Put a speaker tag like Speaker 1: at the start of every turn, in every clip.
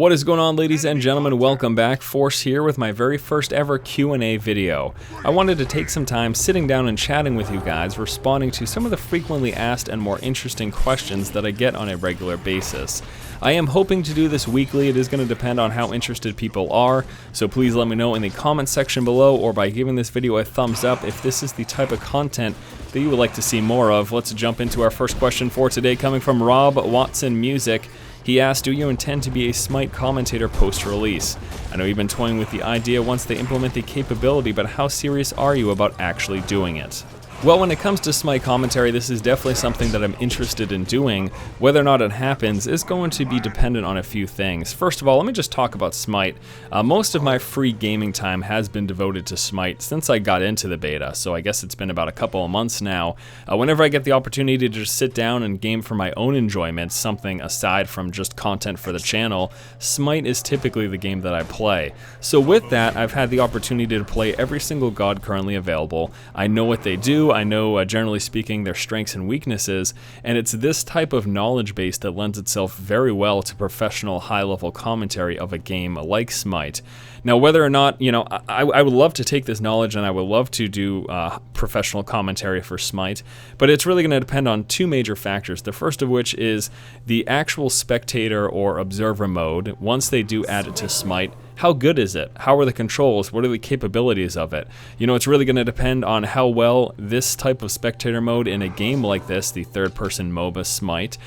Speaker 1: What is going on, ladies and gentlemen? Welcome back. Force here with my very first ever Q&A video. I wanted to take some time sitting down and chatting with you guys, responding to some of the frequently asked and more interesting questions that I get on a regular basis. I am hoping to do this weekly. It is going to depend on how interested people are, so please let me know in the comment section below or by giving this video a thumbs up if this is the type of content that you would like to see more of. Let's jump into our first question for today, coming from Rob Watson Music. He asked, do you intend to be a Smite commentator post-release? I know you've been toying with the idea once they implement the capability, but how serious are you about actually doing it? Well, when it comes to Smite commentary, this is definitely something that I'm interested in doing. Whether or not it happens is going to be dependent on a few things. First of all, let me just talk about Smite. Most of my free gaming time has been devoted to Smite since I got into the beta, so I guess it's been about a couple of months now. Whenever I get the opportunity to just sit down and game for my own enjoyment, something aside from just content for the channel, Smite is typically the game that I play. So with that, I've had the opportunity to play every single god currently available. I know what they do. I know, generally speaking, their strengths and weaknesses, and it's this type of knowledge base that lends itself very well to professional high-level commentary of a game like Smite. Now, whether or not, I would love to take this knowledge and I would love to do professional commentary for Smite, but it's really going to depend on two major factors. The first of which is the actual spectator or observer mode. Once they do add it to Smite, how good is it? How are the controls? What are the capabilities of it? It's really going to depend on how well this type of spectator mode in a game like this, the third-person MOBA Smite,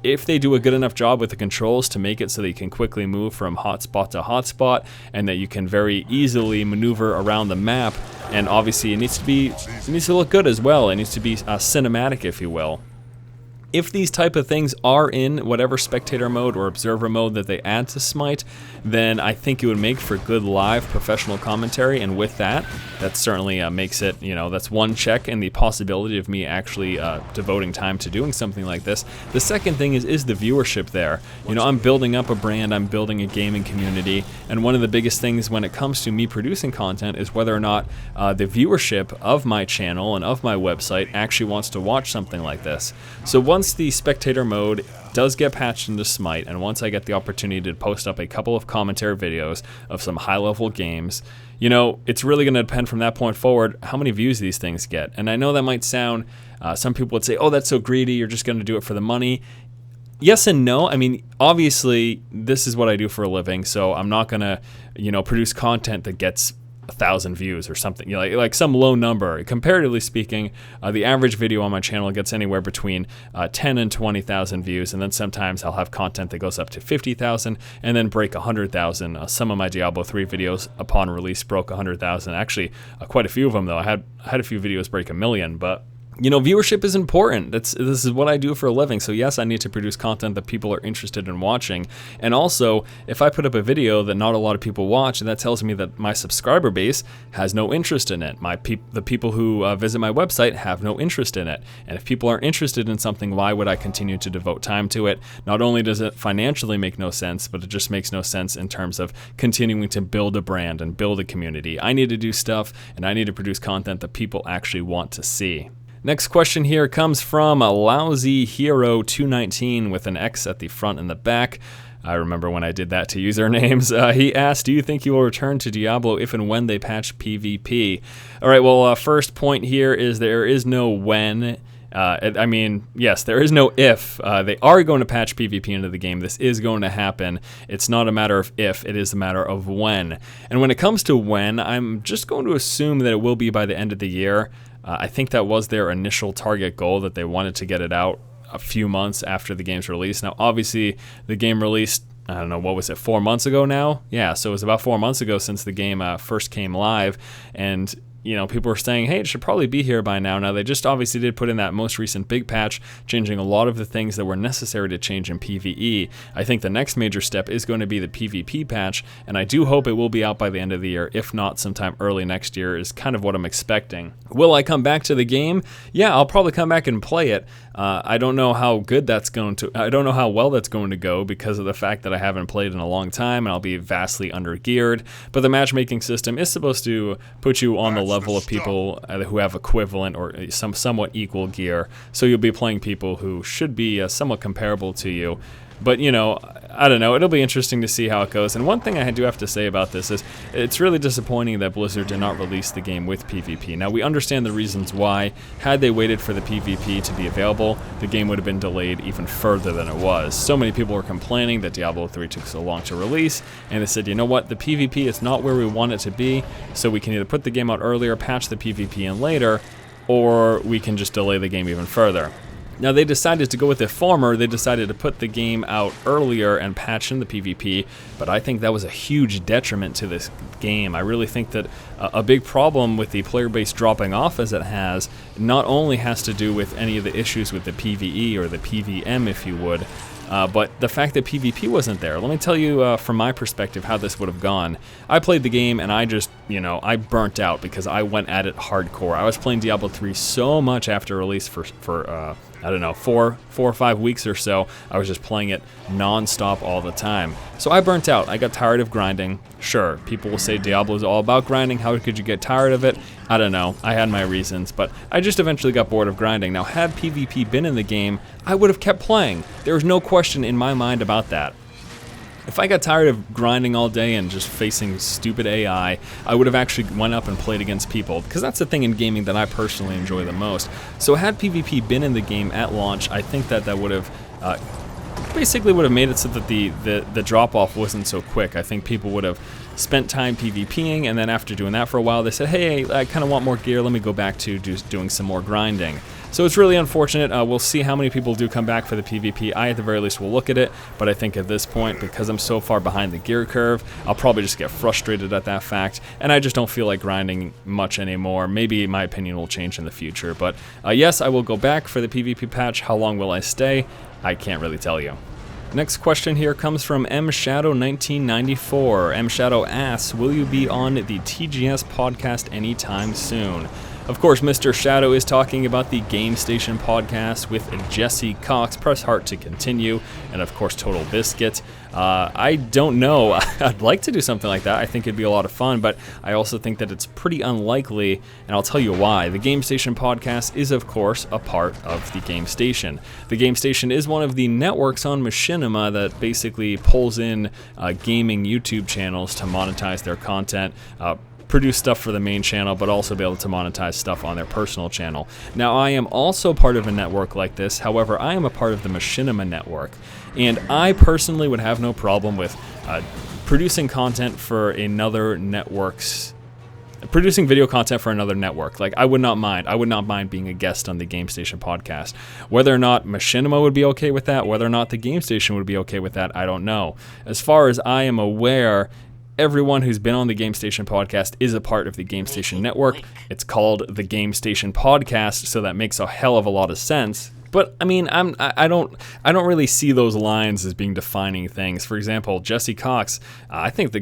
Speaker 1: if they do a good enough job with the controls to make it so that you can quickly move from hotspot to hotspot and that you can very easily maneuver around the map, and obviously it needs to look good as well. It needs to be cinematic, if you will. If these type of things are in whatever spectator mode or observer mode that they add to Smite, then I think it would make for good live professional commentary, and with that certainly makes it, that's one check in the possibility of me actually devoting time to doing something like this. The second thing is the viewership there. I'm building up a brand, I'm building a gaming community, and one of the biggest things when it comes to me producing content is whether or not the viewership of my channel and of my website actually wants to watch something like this. So once the spectator mode does get patched into Smite, and once I get the opportunity to post up a couple of commentary videos of some high-level games, it's really going to depend from that point forward how many views these things get. And I know that might sound, some people would say, oh, that's so greedy, you're just going to do it for the money. Yes and no. I mean, obviously, this is what I do for a living, so I'm not going to, produce content that gets 1,000 views or something, like some low number. Comparatively speaking, the average video on my channel gets anywhere between 10 and 20,000 views, and then sometimes I'll have content that goes up to 50,000 and then break 100,000. Some of my Diablo 3 videos upon release broke 100,000. Actually, quite a few of them though. I had a few videos break 1 million, but viewership is important. This is what I do for a living. So yes, I need to produce content that people are interested in watching. And also, if I put up a video that not a lot of people watch, that tells me that my subscriber base has no interest in it. The people who visit my website have no interest in it. And if people aren't interested in something, why would I continue to devote time to it? Not only does it financially make no sense, but it just makes no sense in terms of continuing to build a brand and build a community. I need to do stuff, and I need to produce content that people actually want to see. Next question here comes from a Lousy Hero 219 with an X at the front and the back. I remember when I did that to usernames. He asked, do you think you will return to Diablo if and when they patch PvP? All right, well, first point here is there is no when. Yes, there is no if. They are going to patch PvP into the game. This is going to happen. It's not a matter of if, it is a matter of when. And when it comes to when, I'm just going to assume that it will be by the end of the year. I think that was their initial target goal, that they wanted to get it out a few months after the game's release. Now, obviously, the game released, I don't know, what was it, 4 months ago now? Yeah, so it was about 4 months ago since the game first came live, and people were saying, hey, it should probably be here by now. Now, they just obviously did put in that most recent big patch, changing a lot of the things that were necessary to change in PvE. I think the next major step is going to be the PvP patch, and I do hope it will be out by the end of the year. If not, sometime early next year is kind of what I'm expecting. Will I come back to the game? Yeah, I'll probably come back and play it. I don't know how good that's going to, I don't know how well that's going to go because of the fact that I haven't played in a long time and I'll be vastly under-geared, but the matchmaking system is supposed to put you on the level of people who have equivalent or somewhat equal gear, so you'll be playing people who should be somewhat comparable to you. But, you know, I don't know. It'll be interesting to see how it goes. And one thing I do have to say about this is it's really disappointing that Blizzard did not release the game with PvP. Now, we understand the reasons why. Had they waited for the PvP to be available, the game would have been delayed even further than it was. So many people were complaining that Diablo 3 took so long to release, and they said, you know what, the PvP is not where we want it to be, so we can either put the game out earlier, patch the PvP in later, or we can just delay the game even further. Now, they decided to go with the former. They decided to put the game out earlier and patch in the PvP, but I think that was a huge detriment to this game. I really think that a big problem with the player base dropping off as it has not only has to do with any of the issues with the PvE or the PvM, if you would, but the fact that PvP wasn't there. Let me tell you from my perspective how this would have gone. I played the game and I just, you know, I burnt out because I went at it hardcore. I was playing Diablo 3 so much after release for I don't know, 4 or 5 weeks or so. I was just playing it non-stop all the time. So I burnt out. I got tired of grinding. Sure, people will say Diablo is all about grinding. How could you get tired of it? I don't know. I had my reasons, but I just eventually got bored of grinding. Now, had PvP been in the game, I would have kept playing. There was no question in my mind about that. If I got tired of grinding all day and just facing stupid AI, I would have actually went up and played against people, because that's the thing in gaming that I personally enjoy the most. So had PvP been in the game at launch, I think that would have basically would have made it so that the drop-off wasn't so quick. I think people would have spent time PvPing, and then after doing that for a while, they said, hey, I kind of want more gear, let me go back to doing some more grinding. So it's really unfortunate. We'll see how many people do come back for the PvP. I, at the very least, will look at it, but I think at this point, because I'm so far behind the gear curve, I'll probably just get frustrated at that fact, and I just don't feel like grinding much anymore. Maybe my opinion will change in the future, but yes, I will go back for the PvP patch. How long will I stay? I can't really tell you. Next question here comes from MShadow1994. MShadow asks, will you be on the TGS podcast anytime soon? Of course, Mr. Shadow is talking about the Game Station podcast with Jesse Cox, Press Heart to Continue, and of course Total Biscuit. I don't know. I'd like to do something like that. I think it'd be a lot of fun, but I also think that it's pretty unlikely, and I'll tell you why. The Game Station podcast is, of course, a part of the Game Station. The Game Station is one of the networks on Machinima that basically pulls in gaming YouTube channels to monetize their content, produce stuff for the main channel, but also be able to monetize stuff on their personal channel. Now, I am also part of a network like this. However, I am a part of the Machinima network, and I personally would have no problem with producing content for another network's producing video content for another network. Like, I would not mind. I would not mind being a guest on the Game Station podcast. Whether or not Machinima would be okay with that, whether or not the Game Station would be okay with that, I don't know. As far as I am aware, everyone who's been on the Game Station podcast is a part of the Game Station network. It's called the Game Station podcast, so that makes a hell of a lot of sense. But I mean, I don't really see those lines as being defining things. For example, Jesse Cox, I think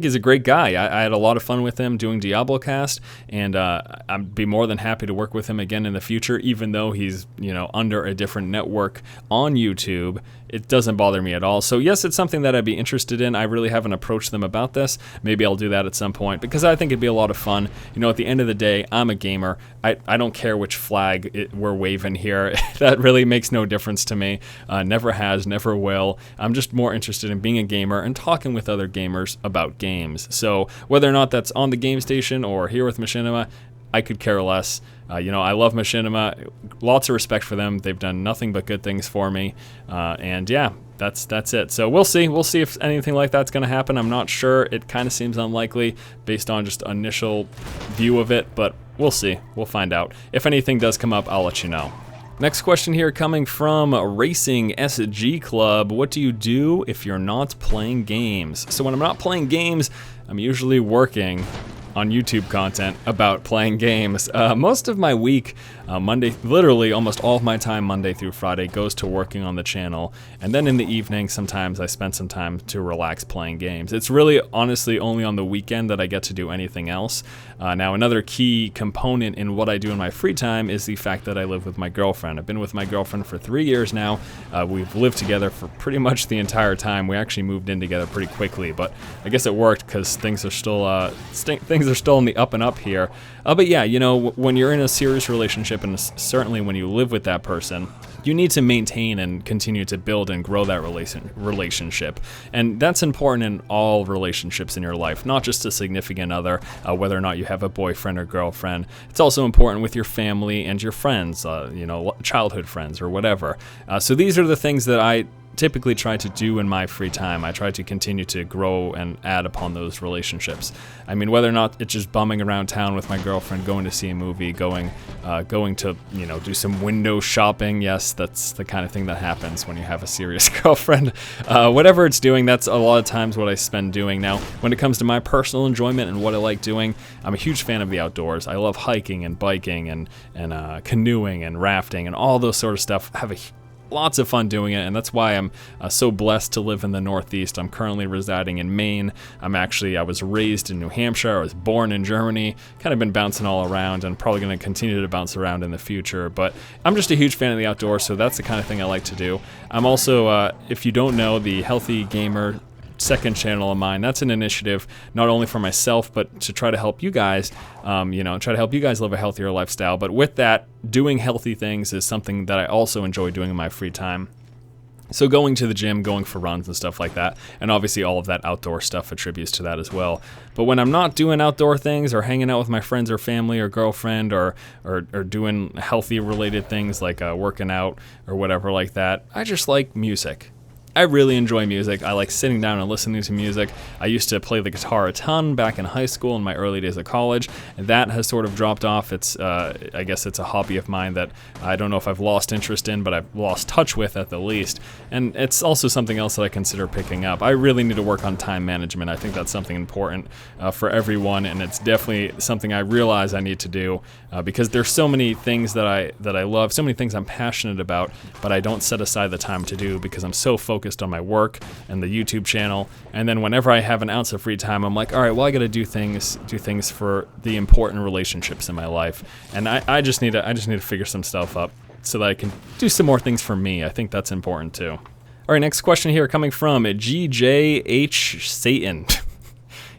Speaker 1: he's a great guy. I had a lot of fun with him doing DiabloCast, and I'd be more than happy to work with him again in the future, even though he's, you know, under a different network on YouTube. It doesn't bother me at all. So yes, it's something that I'd be interested in. I really haven't approached them about this. Maybe I'll do that at some point, because I think it'd be a lot of fun. You know, at the end of the day, I'm a gamer. I don't care which flag we're waving here. That really makes no difference to me. Never has, never will. I'm just more interested in being a gamer and talking with other gamers about games. So whether or not that's on the Game Station or here with Machinima, I could care less. You know, I love Machinima. Lots of respect for them. They've done nothing but good things for me. And yeah, that's it. So we'll see. We'll see if anything like that's going to happen. I'm not sure. It kind of seems unlikely based on just initial view of it, but we'll see. We'll find out. If anything does come up, I'll let you know. Next question here coming from Racing SG Club. What do you do if you're not playing games? So when I'm not playing games, I'm usually working on YouTube content about playing games. Most of my week, Monday, literally almost all of my time Monday through Friday goes to working on the channel, and then in the evening sometimes I spend some time to relax playing games. It's really honestly only on the weekend that I get to do anything else. Now, another key component in what I do in my free time is the fact that I live with my girlfriend. I've been with my girlfriend for 3 years now. We've lived together for pretty much the entire time. We actually moved in together pretty quickly, but I guess it worked because things are still in the up and up here. But yeah, you know, when you're in a serious relationship, relationship, and certainly when you live with that person, you need to maintain and continue to build and grow that relationship. And that's important in all relationships in your life, not just a significant other, whether or not you have a boyfriend or girlfriend. It's also important with your family and your friends, childhood friends or whatever. So these are the things that I typically try to do in my free time. I try to continue to grow and add upon those relationships. I mean, whether or not it's just bumming around town with my girlfriend, going to see a movie, going to do some window shopping. Yes, that's the kind of thing that happens when you have a serious girlfriend. Whatever it's doing, that's a lot of times what I spend doing. Now, when it comes to my personal enjoyment and what I like doing, I'm a huge fan of the outdoors. I love hiking and biking and canoeing and rafting and all those sort of stuff. I have lots of fun doing it, and that's why I'm so blessed to live in the Northeast. I'm currently residing in Maine. I was raised in New Hampshire. I was born in Germany. Kind of been bouncing all around, and probably going to continue to bounce around in the future. But I'm just a huge fan of the outdoors, so that's the kind of thing I like to do. I'm also, if you don't know, the Healthy Gamer second channel of mine. That's an initiative not only for myself, but to try to help you guys, live a healthier lifestyle. But with that, doing healthy things is something that I also enjoy doing in my free time. So going to the gym, going for runs and stuff like that, and obviously all of that outdoor stuff attributes to that as well. But when I'm not doing outdoor things or hanging out with my friends or family or girlfriend or doing healthy related things like working out or whatever like that, I just like music. I really enjoy music. I like sitting down and listening to music. I used to play the guitar a ton back in high school in my early days of college. That has sort of dropped off. I guess it's a hobby of mine that I don't know if I've lost interest in, but I've lost touch with at the least. And it's also something else that I consider picking up. I really need to work on time management. I think that's something important for everyone, and it's definitely something I realize I need to do because there's so many things that I love, so many things I'm passionate about, but I don't set aside the time to do because I'm so focused on my work and the YouTube channel. And then whenever I have an ounce of free time, I'm like, all right, well, I got to do things for the important relationships in my life. And I just need to figure some stuff up so that I can do some more things for me. I think that's important too. All right, next question here coming from GJH Satan.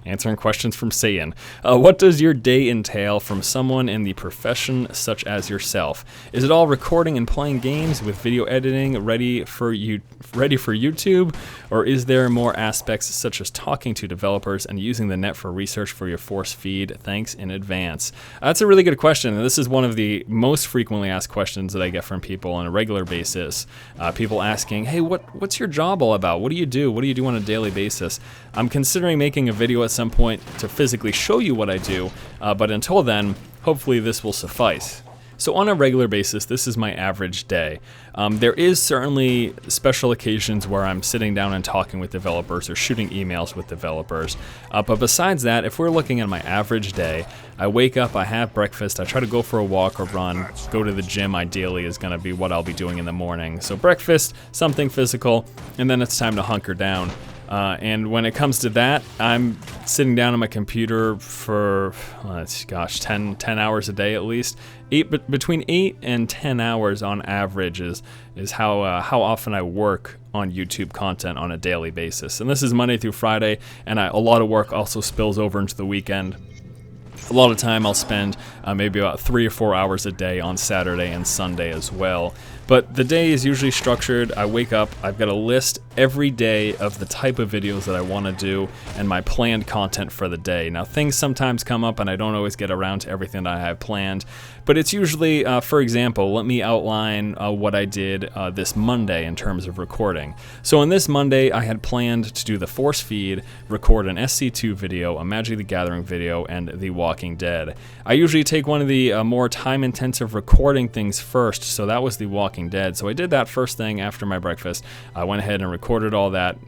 Speaker 1: Answering questions from Satan. What does your day entail from someone in the profession such as yourself? Is it all recording and playing games with video editing ready for YouTube? Or is there more aspects such as talking to developers and using the net for research for your force feed? Thanks in advance. That's a really good question, and this is one of the most frequently asked questions that I get from people on a regular basis. People asking, hey, what's your job all about? What do you do? What do you do on a daily basis? I'm considering making a video at some point to physically show you what I do, but until then, hopefully this will suffice. So on a regular basis, this is my average day. There is certainly special occasions where I'm sitting down and talking with developers or shooting emails with developers. But besides that, if we're looking at my average day, I wake up, I have breakfast, I try to go for a walk or run, go to the gym ideally is going to be what I'll be doing in the morning. So breakfast, something physical, and then it's time to hunker down. And when it comes to that, I'm sitting down on my computer for, 10 hours a day at least. Between 8 and 10 hours on average is how often I work on YouTube content on a daily basis. And this is Monday through Friday, and a lot of work also spills over into the weekend. A lot of time I'll spend maybe about 3 or 4 hours a day on Saturday and Sunday as well. But the day is usually structured. I wake up, I've got a list every day of the type of videos that I want to do and my planned content for the day. Now, things sometimes come up and I don't always get around to everything that I have planned, but it's usually, for example, let me outline what I did this Monday in terms of recording. So on this Monday, I had planned to do the force feed, record an SC2 video, a Magic the Gathering video, and The Walking Dead. I usually take one of the more time-intensive recording things first, so that was The Walking Dead. So I did that first thing after my breakfast. I went ahead and recorded all that.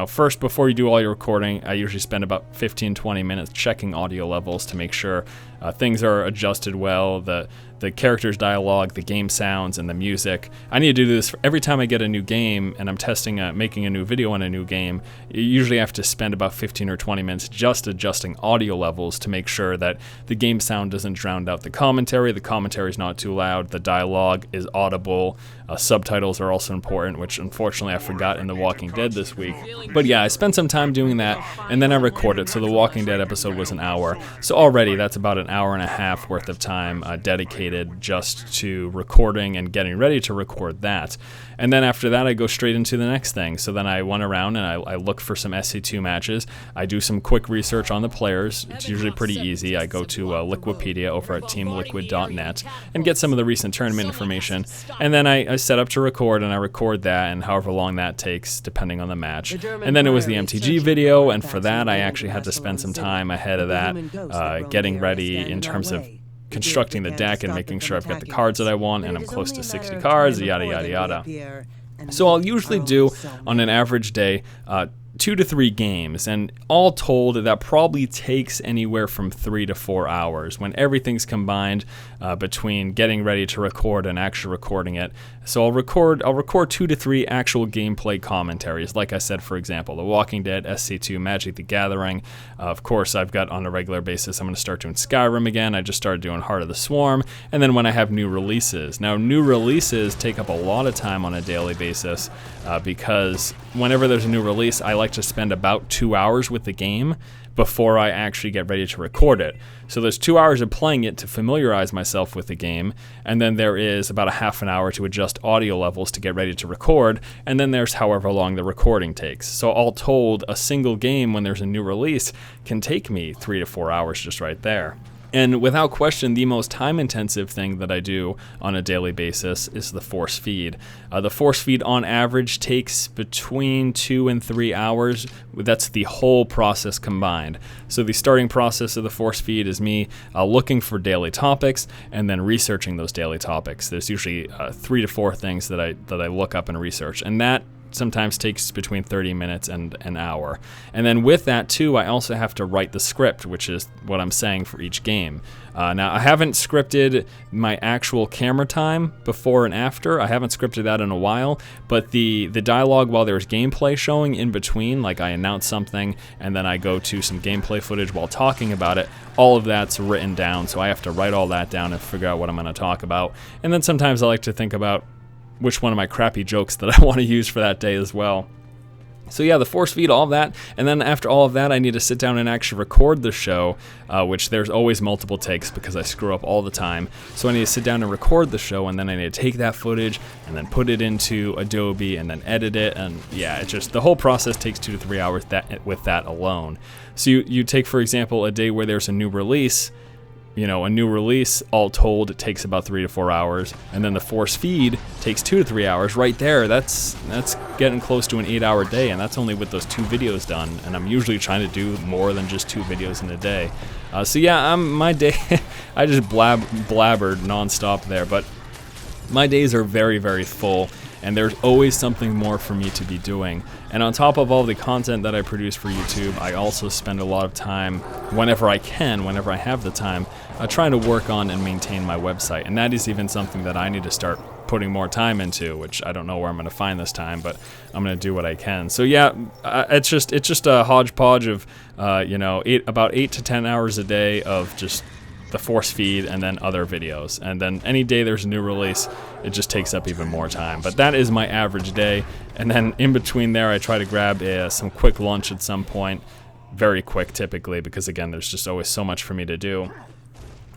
Speaker 1: First, before you do all your recording, I usually spend about 15-20 minutes checking audio levels to make sure things are adjusted well, the characters' dialogue, the game sounds, and the music. I need to do this every time I get a new game and I'm testing, making a new video on a new game. You usually have to spend about 15 or 20 minutes just adjusting audio levels to make sure that the game sound doesn't drown out the commentary is not too loud, the dialogue is audible, subtitles are also important, which unfortunately I forgot in The Walking Dead this week. But yeah, I spent some time doing that, and then I recorded, so The Walking Dead episode was an hour. So already that's about an hour and a half worth of time dedicated dedicated just to recording and getting ready to record that. And then after that, I go straight into the next thing. So then I went around and I look for some SC2 matches. I do some quick research on the players. It's usually pretty easy. I go to Liquipedia over at teamliquid.net and get some of the recent tournament information. And then I set up to record, and I record that, and however long that takes, depending on the match. And then it was the MTG video, and for that, I actually had to spend some time ahead of that, getting ready in terms of constructing the deck and making sure I've got the cards that I want, and I'm close to 60 cards, yada yada yada. So I'll usually do, on an average day, 2 to 3 games, and all told, that probably takes anywhere from 3 to 4 hours when everything's combined between getting ready to record and actually recording it. So I'll record 2 to 3 actual gameplay commentaries. Like I said, for example, The Walking Dead, SC2, Magic the Gathering. Of course, I've got on a regular basis, I'm going to start doing Skyrim again. I just started doing Heart of the Swarm. And then when I have new releases. Now, new releases take up a lot of time on a daily basis because whenever there's a new release, I like to spend about 2 hours with the game before I actually get ready to record it. So there's 2 hours of playing it to familiarize myself with the game, and then there is about a half an hour to adjust audio levels to get ready to record, and then there's however long the recording takes. So all told, a single game when there's a new release can take me 3 to 4 hours just right there. And without question, the most time-intensive thing that I do on a daily basis is the force feed. The force feed on average takes between 2 and 3 hours. That's the whole process combined. So the starting process of the force feed is me looking for daily topics and then researching those daily topics. There's usually 3 to 4 things that I look up and research, and that sometimes takes between 30 minutes and an hour. And then with that too, I also have to write the script, which is what I'm saying for each game. Now, I haven't scripted my actual camera time before and after. I haven't scripted that in a while, but the dialogue while there's gameplay showing in between, like I announce something and then I go to some gameplay footage while talking about it, all of that's written down, so I have to write all that down and figure out what I'm going to talk about. And then sometimes I like to think about which one of my crappy jokes that I want to use for that day as well. So yeah, the force feed, all of that, and then after all of that, I need to sit down and actually record the show, which there's always multiple takes because I screw up all the time. So I need to sit down and record the show, and then I need to take that footage and then put it into Adobe and then edit it, and yeah, it's just the whole process takes 2 to 3 hours with that alone. So you take, for example, a day where there's a new release. You know, a new release, all told, it takes about 3 to 4 hours, and then the force feed takes 2 to 3 hours. Right there, that's getting close to an 8-hour day, and that's only with those 2 videos done. And I'm usually trying to do more than just 2 videos in a day. So yeah, my day, I just blabbered nonstop there, but my days are very, very full. And there's always something more for me to be doing. And on top of all the content that I produce for YouTube, I also spend a lot of time, whenever I can, whenever I have the time, trying to work on and maintain my website. And that is even something that I need to start putting more time into, which I don't know where I'm going to find this time, but I'm going to do what I can. So yeah, it's just a hodgepodge of, about 8 to 10 hours a day of just the force feed and then other videos, and then any day there's a new release, it just takes up even more time. But that is my average day, and then in between there I try to grab some quick lunch at some point, very quick typically, because again there's just always so much for me to do.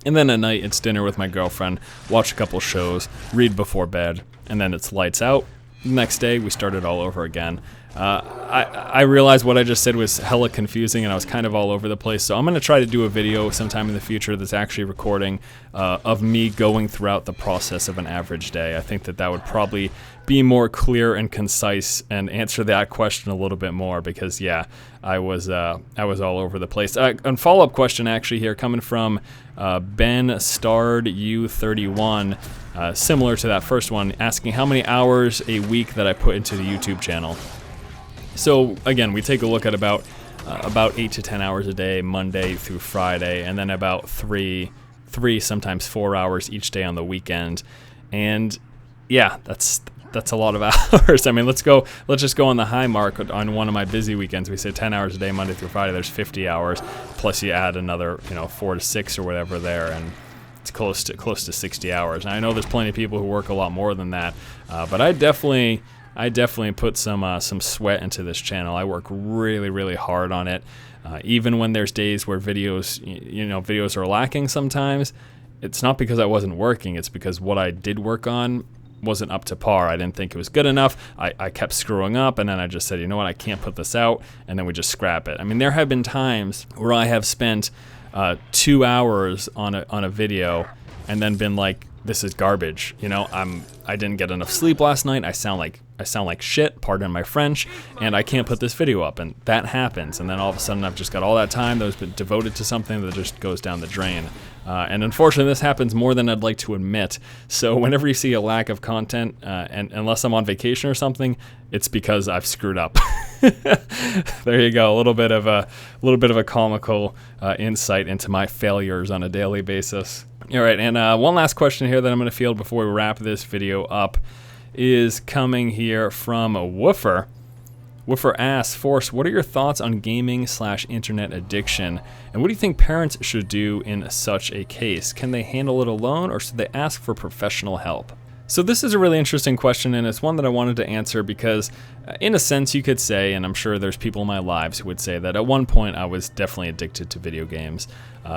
Speaker 1: And then at night it's dinner with my girlfriend, watch a couple shows, read before bed, and then it's lights out. Next day we start it all over again. I realized what I just said was hella confusing and I was kind of all over the place, so I'm going to try to do a video sometime in the future that's actually recording of me going throughout the process of an average day. I think that would probably be more clear and concise and answer that question a little bit more, because yeah, I was all over the place. And follow-up question actually here coming from Ben Starred U31, similar to that first one, asking how many hours a week that I put into the YouTube channel. So again, we take a look at about 8 to 10 hours a day, Monday through Friday, and then about three, sometimes 4 hours each day on the weekend. And yeah, that's a lot of hours. I mean, let's just go on the high mark on one of my busy weekends. We say 10 hours a day, Monday through Friday. There's 50 hours, plus you add another, 4 to 6 or whatever there, and it's close to 60 hours. And I know there's plenty of people who work a lot more than that, but I definitely put some sweat into this channel. I work really, really hard on it. Even when there's days where videos are lacking sometimes, it's not because I wasn't working, it's because what I did work on wasn't up to par. I didn't think it was good enough. I kept screwing up, and then I just said, you know what, I can't put this out, and then we just scrap it. I mean, there have been times where I have spent 2 hours on a video and then been like, this is garbage. You know, I didn't get enough sleep last night. I sound like shit, pardon my French, and I can't put this video up, and that happens. And then all of a sudden I've just got all that time that was been devoted to something that just goes down the drain. And unfortunately this happens more than I'd like to admit. So whenever you see a lack of content, and unless I'm on vacation or something, it's because I've screwed up. There you go, a little bit of a comical insight into my failures on a daily basis. All right, and one last question here that I'm going to field before we wrap this video up is coming here from a Woofer. Woofer asks, Force, what are your thoughts on gaming/internet addiction? And what do you think parents should do in such a case? Can they handle it alone, or should they ask for professional help? So this is a really interesting question, and it's one that I wanted to answer because in a sense you could say, and I'm sure there's people in my lives who would say that at one point I was definitely addicted to video games.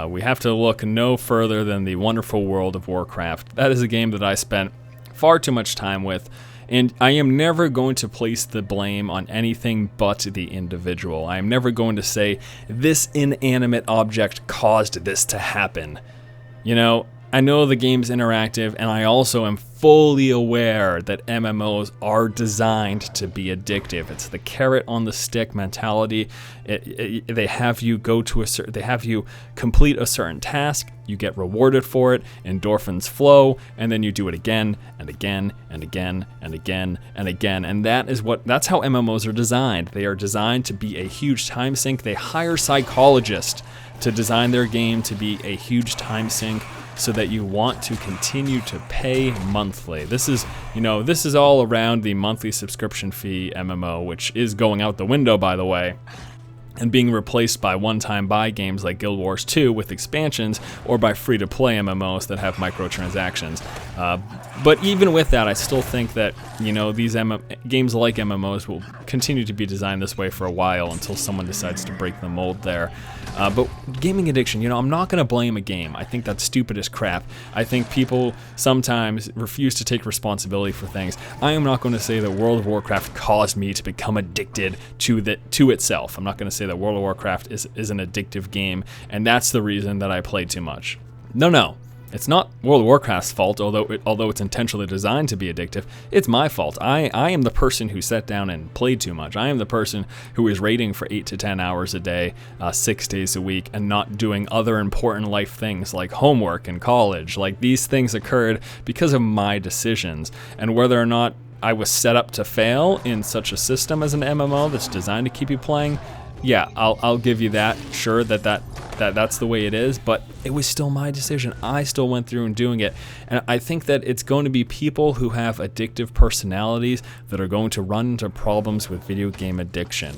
Speaker 1: We have to look no further than the wonderful world of Warcraft. That is a game that I spent far too much time with, and I am never going to place the blame on anything but the individual. I am never going to say this inanimate object caused this to happen. You know, I know the game's interactive, and I also am fully aware that MMOs are designed to be addictive. It's the carrot on the stick mentality. They have you they have you complete a certain task, you get rewarded for it, endorphins flow, and then you do it again and again and again and again and again. And that's how MMOs are designed. They are designed to be a huge time sink. They hire psychologists to design their game to be a huge time sink, so that you want to continue to pay monthly. This is all around the monthly subscription fee MMO, which is going out the window, by the way, and being replaced by one-time buy games like Guild Wars 2 with expansions, or by free-to-play MMOs that have microtransactions. But even with that, I still think that these games like MMOs will continue to be designed this way for a while until someone decides to break the mold there. But gaming addiction, I'm not going to blame a game. I think that's stupid as crap. I think people sometimes refuse to take responsibility for things. I am not going to say that World of Warcraft caused me to become addicted to itself. I'm not going to say that World of Warcraft is an addictive game, and that's the reason that I played too much. No. It's not World of Warcraft's fault, although it's intentionally designed to be addictive. It's my fault. I am the person who sat down and played too much. I am the person who is raiding for 8 to 10 hours a day, 6 days a week, and not doing other important life things like homework and college. Like, these things occurred because of my decisions. And whether or not I was set up to fail in such a system as an MMO that's designed to keep you playing, yeah, I'll give you that. Sure, that's the way it is, but it was still my decision. I still went through and doing it. And I think that it's going to be people who have addictive personalities that are going to run into problems with video game addiction.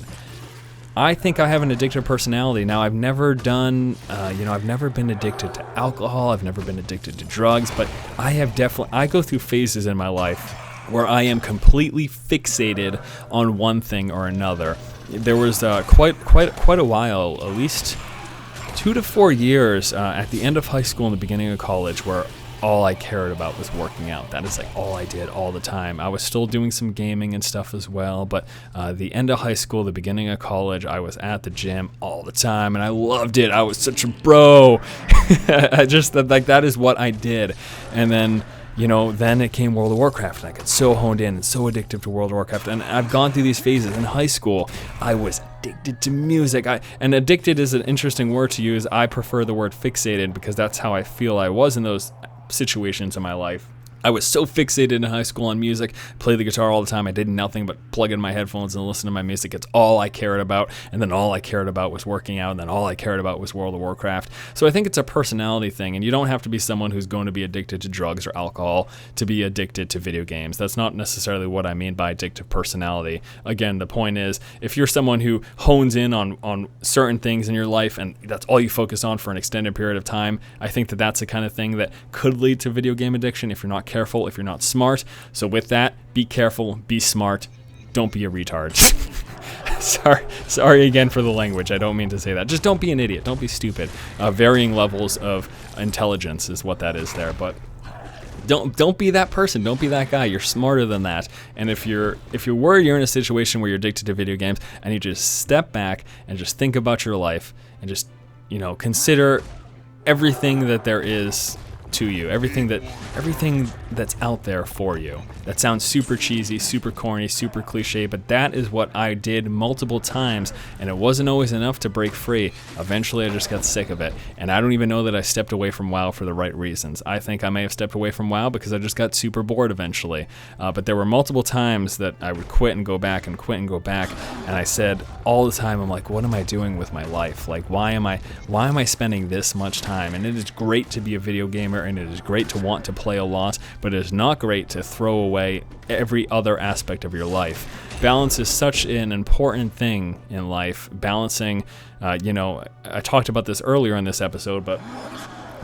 Speaker 1: I think I have an addictive personality. Now, I've never been addicted to alcohol. I've never been addicted to drugs, but I go through phases in my life where I am completely fixated on one thing or another. There was quite a while, at least 2 to 4 years at the end of high school and the beginning of college, where all I cared about was working out. That is like all I did all the time. I was still doing some gaming and stuff as well, but the end of high school, the beginning of college, I was at the gym all the time, and I loved it. I was such a bro. That is what I did. And then then it came World of Warcraft, and I got so honed in and so addicted to World of Warcraft. And I've gone through these phases. In high school, I was addicted to music. And addicted is an interesting word to use. I prefer the word fixated because that's how I feel I was in those situations in my life. I was so fixated in high school on music, played the guitar all the time. I did nothing but plug in my headphones and listen to my music. It's all I cared about. And then all I cared about was working out. And then all I cared about was World of Warcraft. So I think it's a personality thing. And you don't have to be someone who's going to be addicted to drugs or alcohol to be addicted to video games. That's not necessarily what I mean by addictive personality. Again, the point is, if you're someone who hones in on certain things in your life and that's all you focus on for an extended period of time, I think that that's the kind of thing that could lead to video game addiction if you're not careful, if you're not smart. So with that, be careful, be smart, don't be a retard. Sorry again for the language. I don't mean to say that. Just don't be an idiot. Don't be stupid. Varying levels of intelligence is what that is there. But don't be that person. Don't be that guy. You're smarter than that. And if you're worried you're in a situation where you're addicted to video games, I need you to step back and just think about your life and just, you know, consider everything that there is to you, everything that's out there for you. That sounds super cheesy, super corny, super cliche, but that is what I did multiple times, and it wasn't always enough to break free. Eventually I just got sick of it, and I don't even know that I stepped away from WoW for the right reasons. I think I may have stepped away from WoW because I just got super bored eventually, but there were multiple times that I would quit and go back and quit and go back, and I said all the time, I'm like, what am I doing with my life? Like, why am I spending this much time? And it is great to be a video gamer, and it is great to want to play a lot, but it is not great to throw away every other aspect of your life. Balance is such an important thing in life. Balancing, you know, I talked about this earlier in this episode, but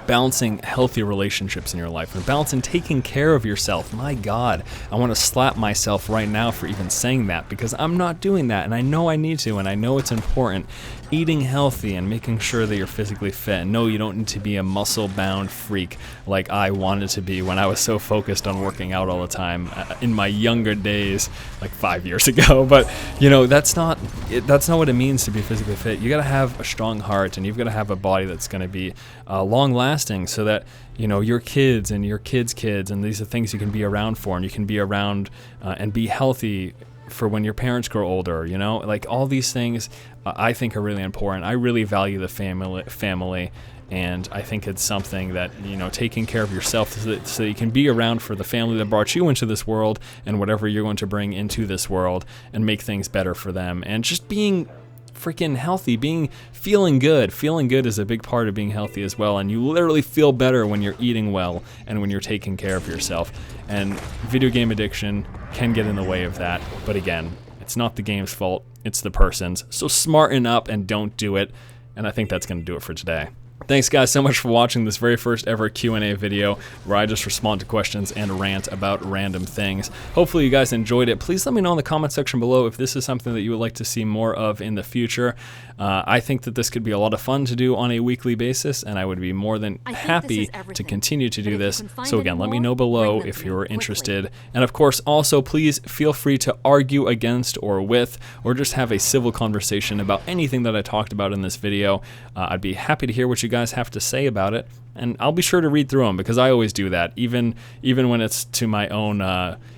Speaker 1: balancing healthy relationships in your life and balancing taking care of yourself. My God, I want to slap myself right now for even saying that, because I'm not doing that, and I know I need to, and I know it's important. Eating healthy and making sure that you're physically fit. No, you don't need to be a muscle-bound freak like I wanted to be when I was so focused on working out all the time in my younger days, like 5 years ago. But you know, that's not what it means to be physically fit. You got to have a strong heart, and you've got to have a body that's going to be long-lasting, so that, you know, your kids and your kids' kids, and these are things you can be around for, and you can be around and be healthy for when your parents grow older. You know, like all these things I think are really important. I really value the family, and I think it's something that, you know, taking care of yourself so that you can be around for the family that brought you into this world and whatever you're going to bring into this world, and make things better for them, and just being freaking healthy, feeling good. Feeling good is a big part of being healthy as well, and you literally feel better when you're eating well and when you're taking care of yourself. And video game addiction can get in the way of that, but again, it's not the game's fault, it's the person's. So smarten up and don't do it, and I think that's going to do it for today. Thanks guys so much for watching this very first ever Q&A video where I just respond to questions and rant about random things. Hopefully you guys enjoyed it. Please let me know in the comment section below if this is something that you would like to see more of in the future. I think that this could be a lot of fun to do on a weekly basis, and I would be more than happy to continue to do this. So again, let me know below if you're interested. And of course, also please feel free to argue against or with, or just have a civil conversation about anything that I talked about in this video. I'd be happy to hear what you guys have to say about it, and I'll be sure to read through them, because I always do that, even when it's to my own,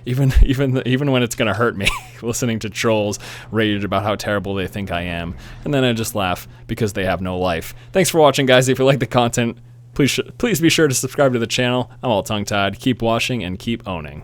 Speaker 1: even when it's gonna hurt me, listening to trolls rage about how terrible they think I am, and then I just laugh because they have no life. Thanks for watching, guys. If you like the content, please be sure to subscribe to the channel. I'm all tongue-tied. Keep watching and keep owning.